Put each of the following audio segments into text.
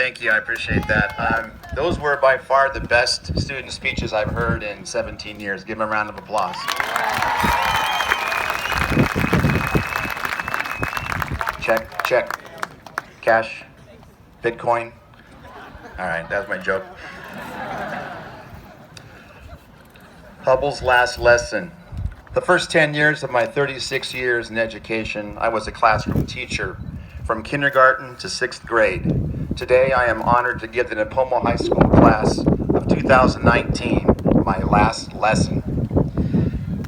thank you. I appreciate that. Those were by far the best student speeches I've heard in 17 years. Give them a round of applause. Check. Cash. Bitcoin. All right, that was my joke. Hubble's last lesson. The first 10 years of my 36 years in education, I was a classroom teacher from kindergarten to 6th grade. Today, I am honored to give the Nipomo High School class of 2019 my last lesson.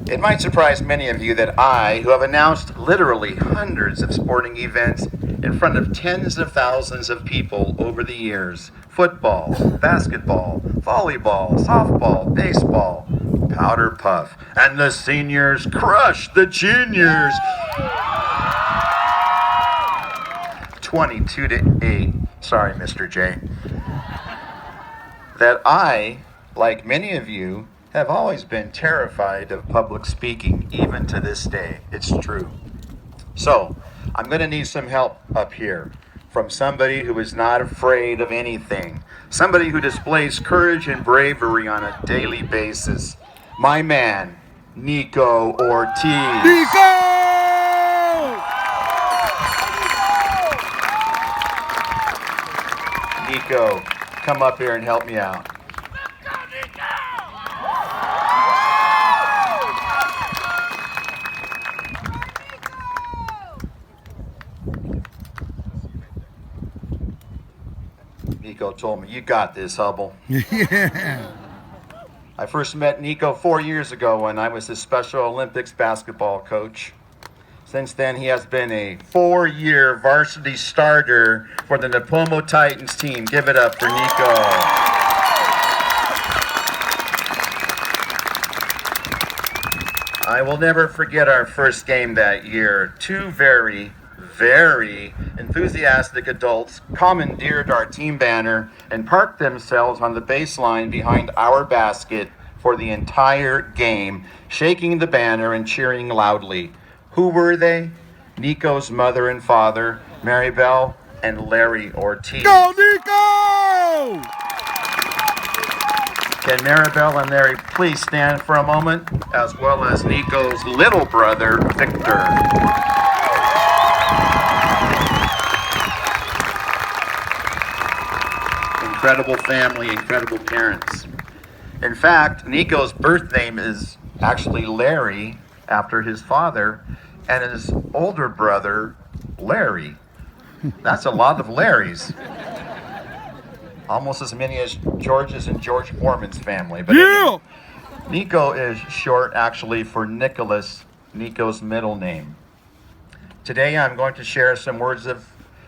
It might surprise many of you that I, who have announced literally hundreds of sporting events in front of tens of thousands of people over the years, football, basketball, volleyball, softball, baseball, powder puff, and the seniors crushed the juniors 22-8. Sorry, Mr. J. That I, like many of you, have always been terrified of public speaking, even to this day. It's true. So, I'm going to need some help up here from somebody who is not afraid of anything, somebody who displays courage and bravery on a daily basis. My man, Nico Ortiz. Nico! Nico, come up here and help me out. Nico told me, you got this, Hubble. Yeah. I first met Nico 4 years ago when I was his Special Olympics basketball coach. Since then, he has been a 4-year varsity starter for the Nipomo Titans team. Give it up for Nico. I will never forget our first game that year. Two very enthusiastic adults commandeered our team banner and parked themselves on the baseline behind our basket for the entire game, shaking the banner and cheering loudly. Who were they? Nico's mother and father, Maribel and Larry Ortiz. Go, Nico! Can Maribel and Larry please stand for a moment, as well as Nico's little brother, Victor. Incredible family, incredible parents. In fact, Nico's birth name is actually Larry, after his father, and his older brother, Larry. That's a lot of Larrys. Almost as many as George's and George Foreman's family. But Yeah! Nico is short, actually, for Nicholas, Nico's middle name. Today, I'm going to share some words of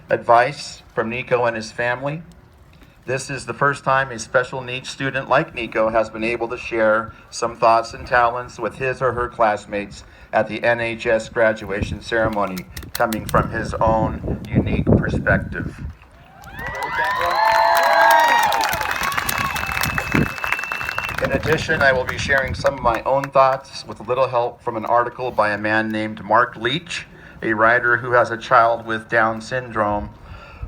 advice from Nico and his family. This is the first time a special needs student like Nico has been able to share some thoughts and talents with his or her classmates at the NHS graduation ceremony, coming from his own unique perspective. In addition, I will be sharing some of my own thoughts with a little help from an article by a man named Mark Leach, a writer who has a child with Down syndrome,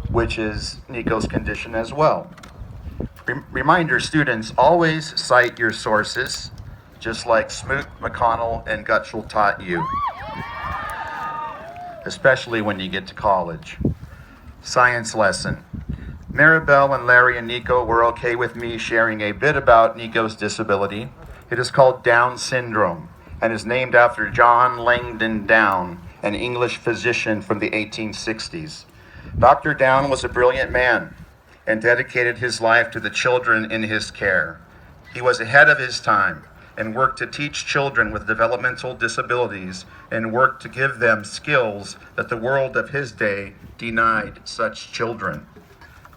which is Nico's condition as well. Reminder, students, always cite your sources, just like Smoot, McConnell, and Gutschel taught you, especially when you get to college. Science lesson. Maribel and Larry and Nico were okay with me sharing a bit about Nico's disability. It is called Down syndrome and is named after John Langdon Down, an English physician from the 1860s. Dr. Down was a brilliant man and dedicated his life to the children in his care. He was ahead of his time and worked to teach children with developmental disabilities and worked to give them skills that the world of his day denied such children.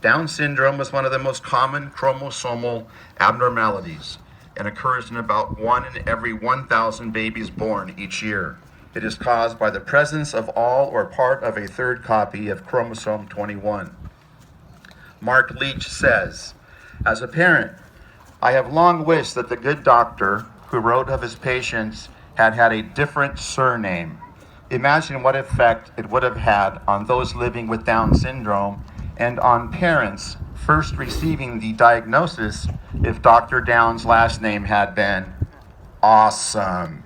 Down syndrome is one of the most common chromosomal abnormalities and occurs in about 1 in every 1,000 babies born each year. It is caused by the presence of all or part of a third copy of chromosome 21. Mark Leach says, as a parent, I have long wished that the good doctor who wrote of his patients had had a different surname. Imagine what effect it would have had on those living with Down syndrome and on parents first receiving the diagnosis if Dr. Downs' last name had been awesome.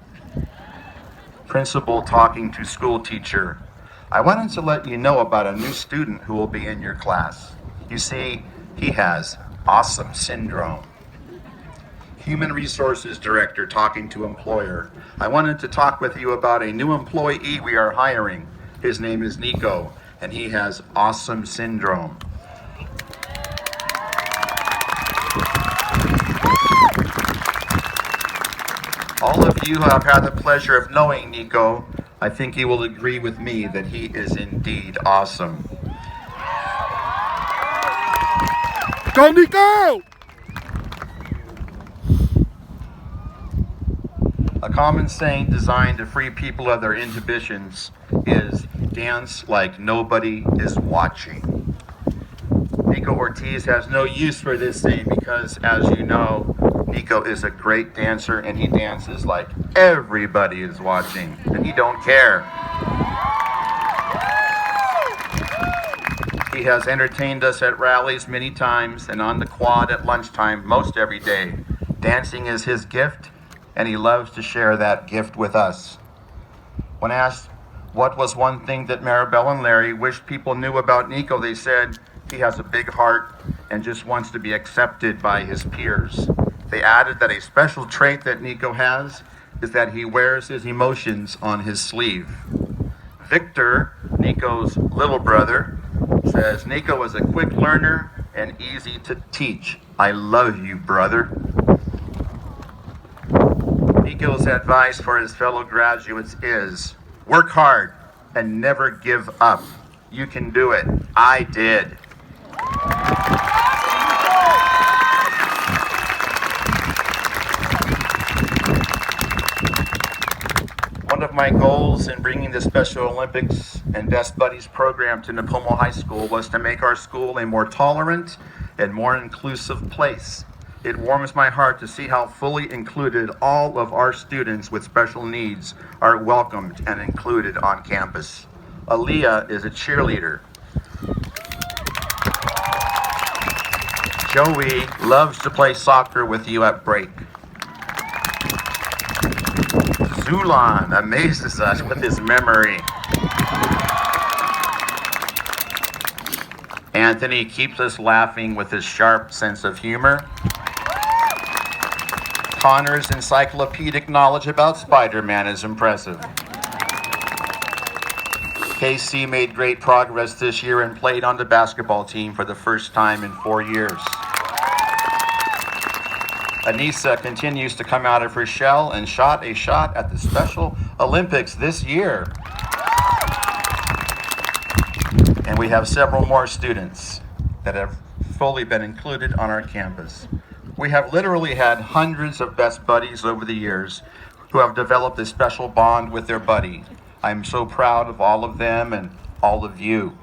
Principal talking to school teacher. I wanted to let you know about a new student who will be in your class. You see, he has awesome syndrome. Human Resources Director talking to employer. I wanted to talk with you about a new employee we are hiring. His name is Nico, and he has awesome syndrome. All of you have had the pleasure of knowing Nico. I think you will agree with me that he is indeed awesome. Go, Nico! A common saying designed to free people of their inhibitions is dance like nobody is watching. Nico Ortiz has no use for this saying because, as you know, Nico is a great dancer and he dances like everybody is watching and he don't care. He has entertained us at rallies many times and on the quad at lunchtime most every day. Dancing is his gift, and he loves to share that gift with us. When asked what was one thing that Maribel and Larry wished people knew about Nico, they said he has a big heart and just wants to be accepted by his peers. They added that a special trait that Nico has is that he wears his emotions on his sleeve. Victor, Nico's little brother, says Nico is a quick learner and easy to teach. I love you, brother. Nico's advice for his fellow graduates is, work hard and never give up. You can do it. I did. One of my goals in bringing the Special Olympics and Best Buddies program to Nipomo High School was to make our school a more tolerant and more inclusive place. It warms my heart to see how fully included all of our students with special needs are welcomed and included on campus. Aaliyah is a cheerleader. Joey loves to play soccer with you at break. Zulan amazes us with his memory. Anthony keeps us laughing with his sharp sense of humor. Connor's encyclopedic knowledge about Spider-Man is impressive. KC made great progress this year and played on the basketball team for the first time in 4 years. Anissa continues to come out of her shell and shot a shot at the Special Olympics this year. And we have several more students that have fully been included on our campus. We have literally had hundreds of best buddies over the years who have developed a special bond with their buddy. I'm so proud of all of them and all of you.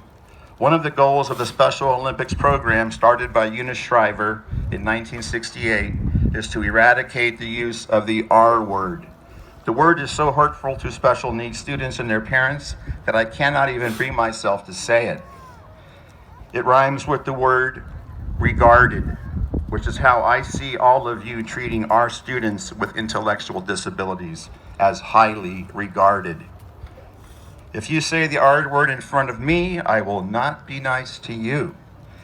One of the goals of the Special Olympics program, started by Eunice Shriver in 1968, is to eradicate the use of the R word. The word is so hurtful to special needs students and their parents that I cannot even bring myself to say it. It rhymes with the word regarded, which is how I see all of you treating our students with intellectual disabilities as highly regarded. If you say the R word in front of me, I will not be nice to you.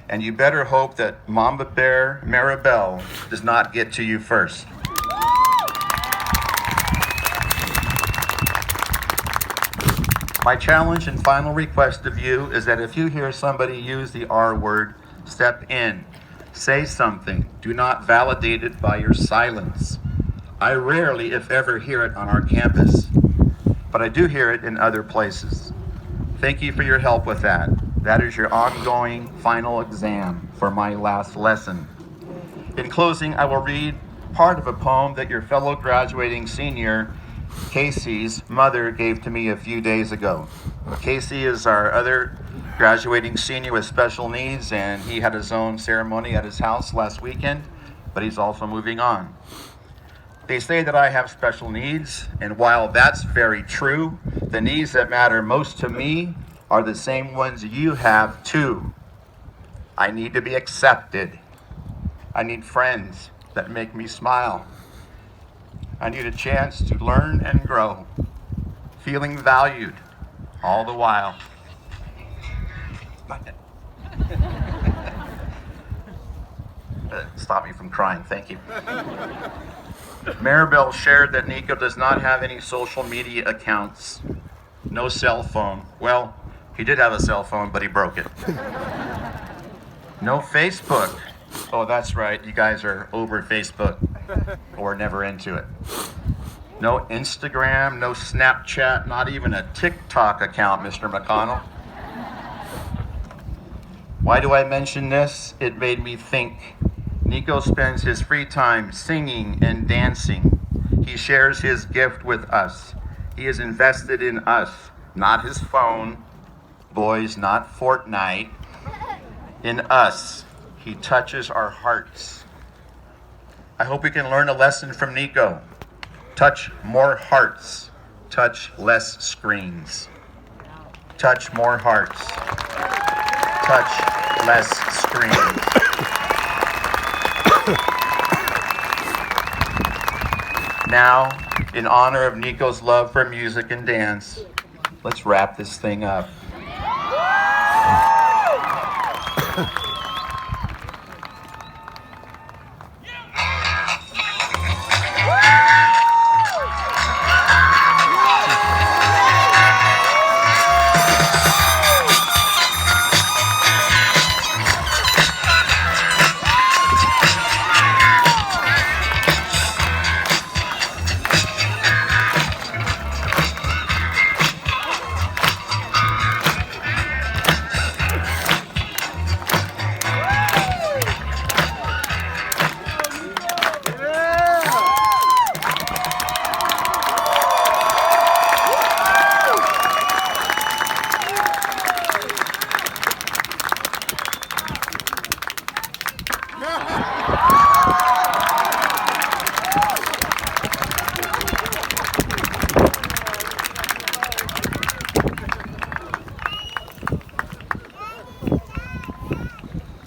And you better hope that Mamba Bear Maribel does not get to you first. My challenge and final request of you is that if you hear somebody use the R word, step in. Say something. Do not validate it by your silence. I rarely, if ever, hear it on our campus, but I do hear it in other places. Thank you for your help with that. That is your ongoing final exam for my last lesson. In closing, I will read part of a poem that your fellow graduating senior, Casey's mother, gave to me a few days ago. Casey is our other graduating senior with special needs, and he had his own ceremony at his house last weekend, but he's also moving on. They say that I have special needs, and while that's very true, the needs that matter most to me are the same ones you have too. I need to be accepted. I need friends that make me smile. I need a chance to learn and grow, feeling valued all the while. Stop me from crying, thank you. Maribel shared that Nico does not have any social media accounts, no cell phone. Well, he did have a cell phone, but he broke it. No Facebook. Oh, that's right, you guys are over Facebook, or never into it. No Instagram, no Snapchat, not even a TikTok account, Mr. McConnell. Why do I mention this? It made me think. Nico spends his free time singing and dancing. He shares his gift with us. He is invested in us, not his phone. Boys, not Fortnite. In us. He touches our hearts. I hope we can learn a lesson from Nico. Touch more hearts. Touch less screens. Touch more hearts. Touch less screens. Now, in honor of Nico's love for music and dance, let's wrap this thing up.